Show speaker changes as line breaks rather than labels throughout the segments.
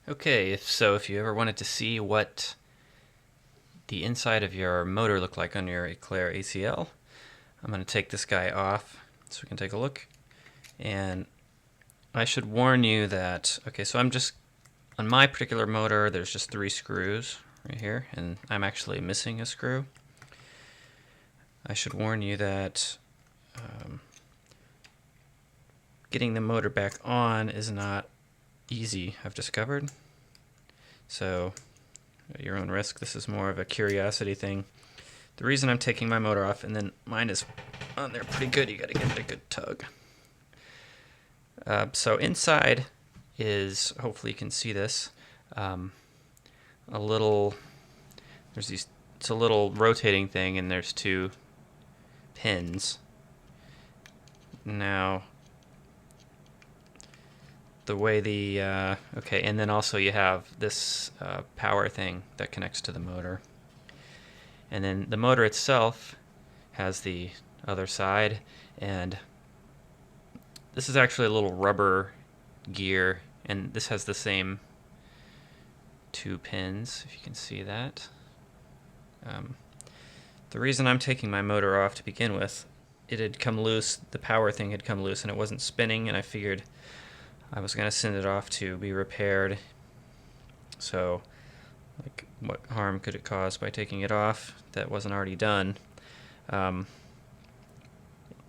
Okay, if you ever wanted to see what the inside of your motor looked like on your Eclair ACL, I'm going to take this guy off so we can take a look. And I should warn you that, okay, so on my particular motor, there's just 3 screws right here, and I'm actually missing a screw. I should warn you that getting the motor back on is not easy, I've discovered. So, at your own risk, this is more of a curiosity thing. The reason I'm taking my motor off, and then mine is on there pretty good, you gotta give it a good tug. So inside is, hopefully you can see this, a little, it's a little rotating thing, and there's 2 pins. Now, the way okay, and then also you have this power thing that connects to the motor. And then the motor itself has the other side, and this is actually a little rubber gear, and this has the same 2 pins, if you can see that. The reason I'm taking my motor off to begin with, it had come loose, the power thing had come loose, and it wasn't spinning, and I figured I was going to send it off to be repaired. So, like, what harm could it cause by taking it off that wasn't already done? What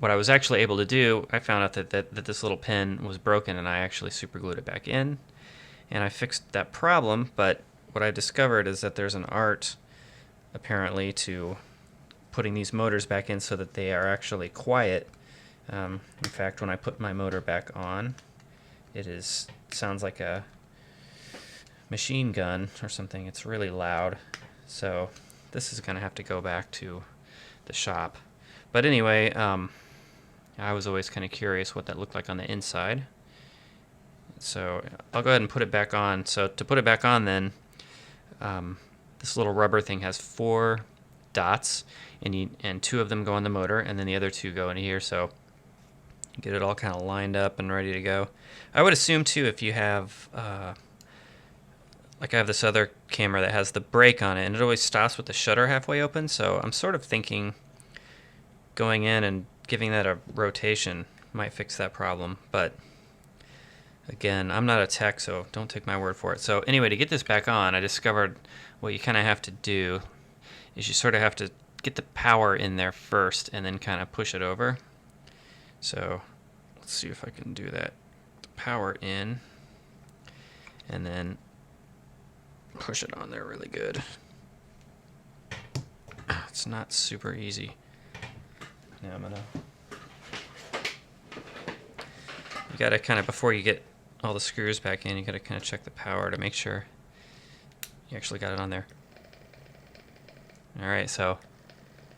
I was actually able to do, I found out that this little pin was broken, and I actually super glued it back in, and I fixed that problem. But what I discovered is that there's an art, apparently, to putting these motors back in so that they are actually quiet. In fact, when I put my motor back on, sounds like a machine gun or something. It's really loud. So this is going to have to go back to the shop. But anyway, I was always kind of curious what that looked like on the inside. So I'll go ahead and put it back on. So to put it back on then, this little rubber thing has 4 dots, and 2 of them go on the motor, and then the other 2 go in here. So get it all kind of lined up and ready to go. I would assume too, if you have, like I have this other camera that has the brake on it, and it always stops with the shutter halfway open, so I'm sort of thinking going in and giving that a rotation might fix that problem. But again, I'm not a tech, so don't take my word for it. So anyway, to get this back on, I discovered what you kind of have to do is you sort of have to get the power in there first and then kind of push it over. So let's see if I can do that. Power in, and then push it on there really good. It's not super easy. Now you gotta kind of, before you get all the screws back in, you gotta kind of check the power to make sure you actually got it on there. Alright, so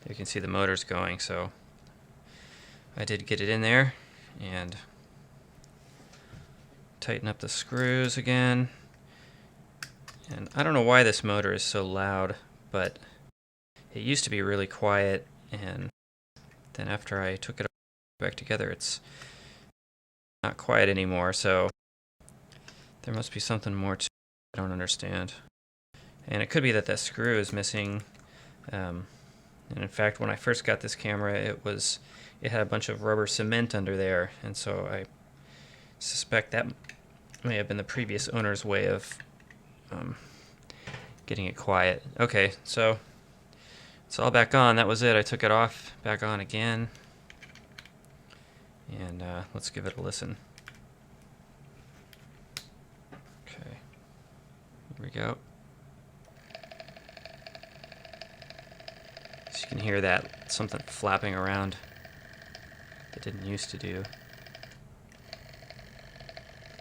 you can see the motor's going, so I did get it in there, and tighten up the screws again. And I don't know why this motor is so loud, but it used to be really quiet, and then after I took it back together, it's not quiet anymore. So there must be something more to it I don't understand. And it could be that screw is missing. And in fact, when I first got this camera, it had a bunch of rubber cement under there, and so I suspect that may have been the previous owner's way of getting it quiet. Okay, so it's all back on. That was it. I took it off, back on again, and let's give it a listen. Okay, here we go. So you can hear that, something flapping around that didn't used to do.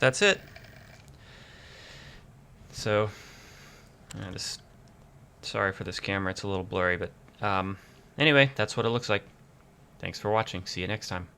That's it. So, sorry for this camera, it's a little blurry, but anyway, that's what it looks like. Thanks for watching. See you next time.